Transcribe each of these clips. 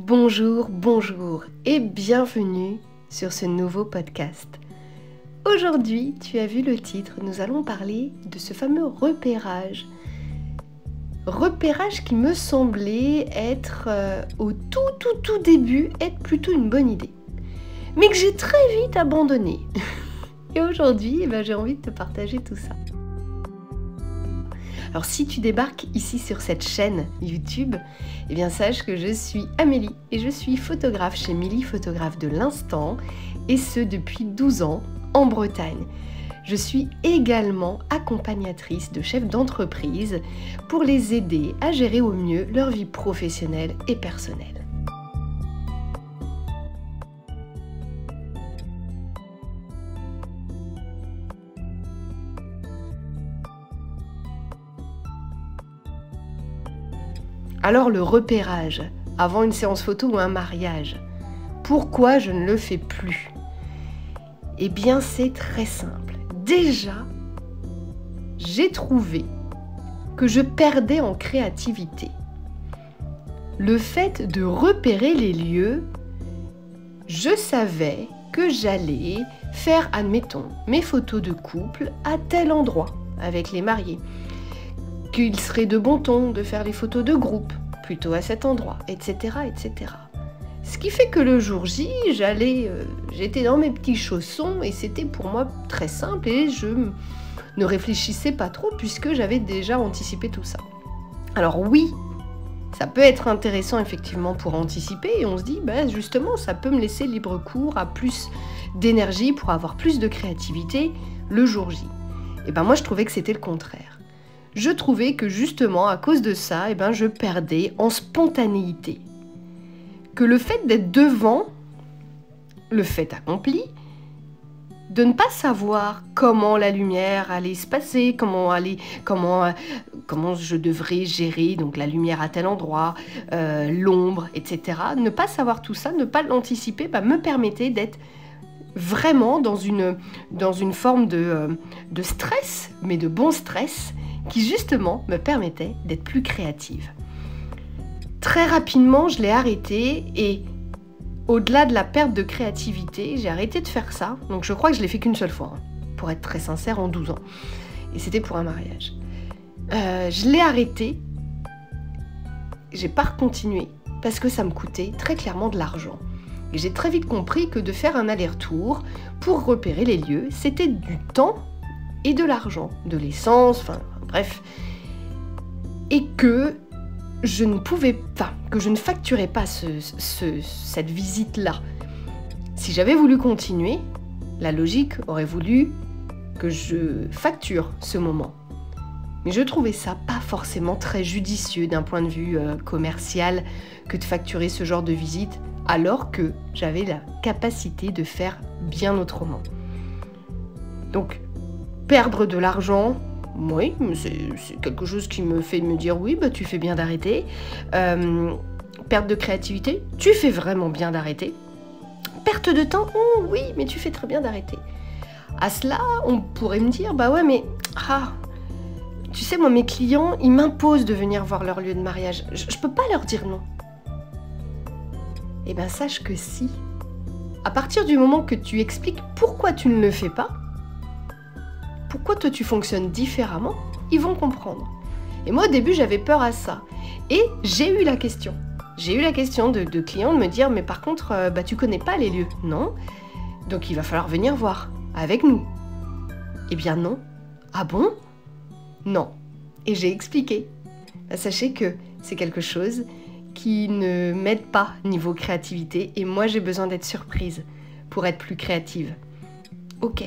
Bonjour, bonjour et bienvenue sur ce nouveau podcast. Aujourd'hui, tu as vu le titre, nous allons parler de ce fameux repérage. Repérage qui me semblait être au tout début, être plutôt une bonne idée. Mais que j'ai très vite abandonné. Et aujourd'hui, j'ai envie de te partager tout ça. Alors si tu débarques ici sur cette chaîne YouTube, eh bien sache que je suis Amélie et je suis photographe chez Milly Photographe de l'Instant et ce depuis 12 ans en Bretagne. Je suis également accompagnatrice de chefs d'entreprise pour les aider à gérer au mieux leur vie professionnelle et personnelle. Alors le repérage, avant une séance photo ou un mariage, pourquoi je ne le fais plus? Eh bien c'est très simple. Déjà, j'ai trouvé que je perdais en créativité. Le fait de repérer les lieux, je savais que j'allais faire, admettons, mes photos de couple à tel endroit avec les mariés. Qu'il serait de bon ton de faire les photos de groupe, plutôt à cet endroit, etc., etc. Ce qui fait que le jour J, j'étais dans mes petits chaussons et c'était pour moi très simple et je ne réfléchissais pas trop puisque j'avais déjà anticipé tout ça. Alors oui, ça peut être intéressant effectivement pour anticiper et on se dit, justement, ça peut me laisser libre cours à plus d'énergie pour avoir plus de créativité le jour J. Et moi je trouvais que c'était le contraire. Je trouvais que justement, à cause de ça, je perdais en spontanéité. Que le fait d'être devant le fait accompli, de ne pas savoir comment la lumière allait se passer, comment je devrais gérer donc la lumière à tel endroit, l'ombre, etc. Ne pas savoir tout ça, ne pas l'anticiper, me permettait d'être vraiment dans une forme de stress, mais de bon stress, qui justement me permettait d'être plus créative. Très rapidement, je l'ai arrêté et au-delà de la perte de créativité, j'ai arrêté de faire ça. Donc je crois que je l'ai fait qu'une seule fois, pour être très sincère, en 12 ans. Et c'était pour un mariage. Je l'ai arrêté, j'ai pas continué parce que ça me coûtait très clairement de l'argent. Et j'ai très vite compris que de faire un aller-retour pour repérer les lieux, c'était du temps et de l'argent, de l'essence, bref, et que je ne facturais pas cette visite-là. Si j'avais voulu continuer, la logique aurait voulu que je facture ce moment. Mais je trouvais ça pas forcément très judicieux d'un point de vue commercial que de facturer ce genre de visite, alors que j'avais la capacité de faire bien autrement. Donc, perdre de l'argent, oui, c'est quelque chose qui me fait me dire oui, tu fais bien d'arrêter. Perte de créativité, tu fais vraiment bien d'arrêter. Perte de temps, oui, mais tu fais très bien d'arrêter. À cela, on pourrait me dire, tu sais, moi, mes clients, ils m'imposent de venir voir leur lieu de mariage. Je peux pas leur dire non. Eh bien, sache que si. À partir du moment que tu expliques pourquoi tu ne le fais pas, pourquoi toi tu fonctionnes différemment, ils vont comprendre. Et moi au début j'avais peur à ça. Et j'ai eu la question. J'ai eu la question de clients de me dire mais par contre tu connais pas les lieux. Non. Donc il va falloir venir voir avec nous. Eh bien non. Ah bon? Non. Et j'ai expliqué. Sachez que c'est quelque chose qui ne m'aide pas niveau créativité et moi j'ai besoin d'être surprise pour être plus créative. Ok.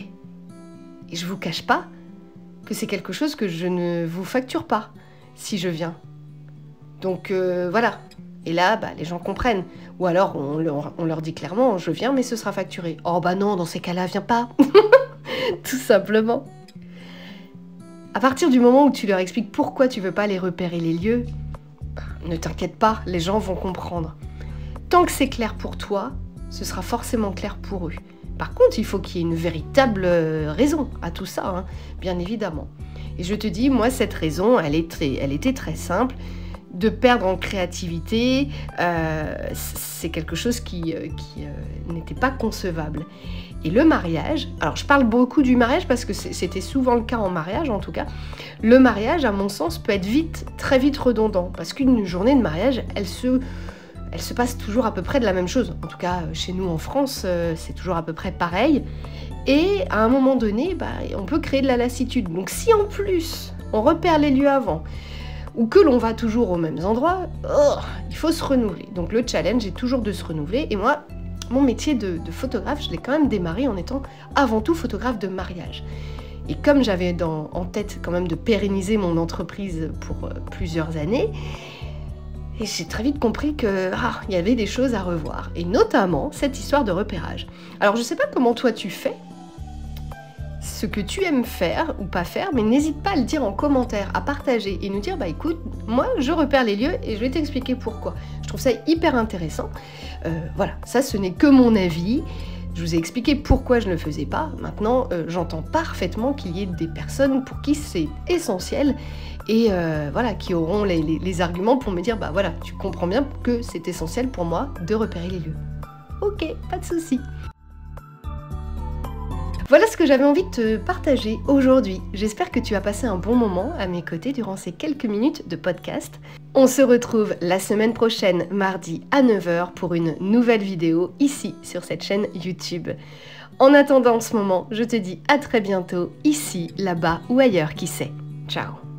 Et je ne vous cache pas que c'est quelque chose que je ne vous facture pas si je viens. Donc voilà. Et là, les gens comprennent. Ou alors on leur dit clairement, je viens mais ce sera facturé. Oh non, dans ces cas-là, viens pas. Tout simplement. À partir du moment où tu leur expliques pourquoi tu veux pas aller repérer les lieux, ne t'inquiète pas, les gens vont comprendre. Tant que c'est clair pour toi, ce sera forcément clair pour eux. Par contre, il faut qu'il y ait une véritable raison à tout ça, bien évidemment. Et je te dis, moi, cette raison, elle était très simple. de perdre en créativité, c'est quelque chose qui n'était pas concevable. Et le mariage, alors je parle beaucoup du mariage parce que c'était souvent le cas en mariage en tout cas, le mariage à mon sens peut être très vite redondant, parce qu'une journée de mariage, elle se passe toujours à peu près de la même chose. En tout cas, chez nous en France, c'est toujours à peu près pareil. Et à un moment donné, on peut créer de la lassitude. Donc si en plus, on repère les lieux avant, ou que l'on va toujours aux mêmes endroits, il faut se renouveler. Donc le challenge est toujours de se renouveler. Et moi, mon métier de photographe, je l'ai quand même démarré en étant avant tout photographe de mariage. Et comme j'avais en tête quand même de pérenniser mon entreprise pour plusieurs années, et j'ai très vite compris qu'il y avait des choses à revoir. Et notamment cette histoire de repérage. Alors je sais pas comment toi tu fais, ce que tu aimes faire ou pas faire, mais n'hésite pas à le dire en commentaire, à partager et nous dire écoute, moi je repère les lieux et je vais t'expliquer pourquoi. Je trouve ça hyper intéressant. Voilà, ça ce n'est que mon avis. Je vous ai expliqué pourquoi je ne le faisais pas. Maintenant, j'entends parfaitement qu'il y ait des personnes pour qui c'est essentiel et voilà, qui auront les arguments pour me dire voilà, tu comprends bien que c'est essentiel pour moi de repérer les lieux. Ok, pas de souci. Voilà ce que j'avais envie de te partager aujourd'hui. J'espère que tu as passé un bon moment à mes côtés durant ces quelques minutes de podcast. On se retrouve la semaine prochaine, mardi à 9 h pour une nouvelle vidéo ici sur cette chaîne YouTube. En attendant ce moment, je te dis à très bientôt, ici, là-bas ou ailleurs, qui sait. Ciao.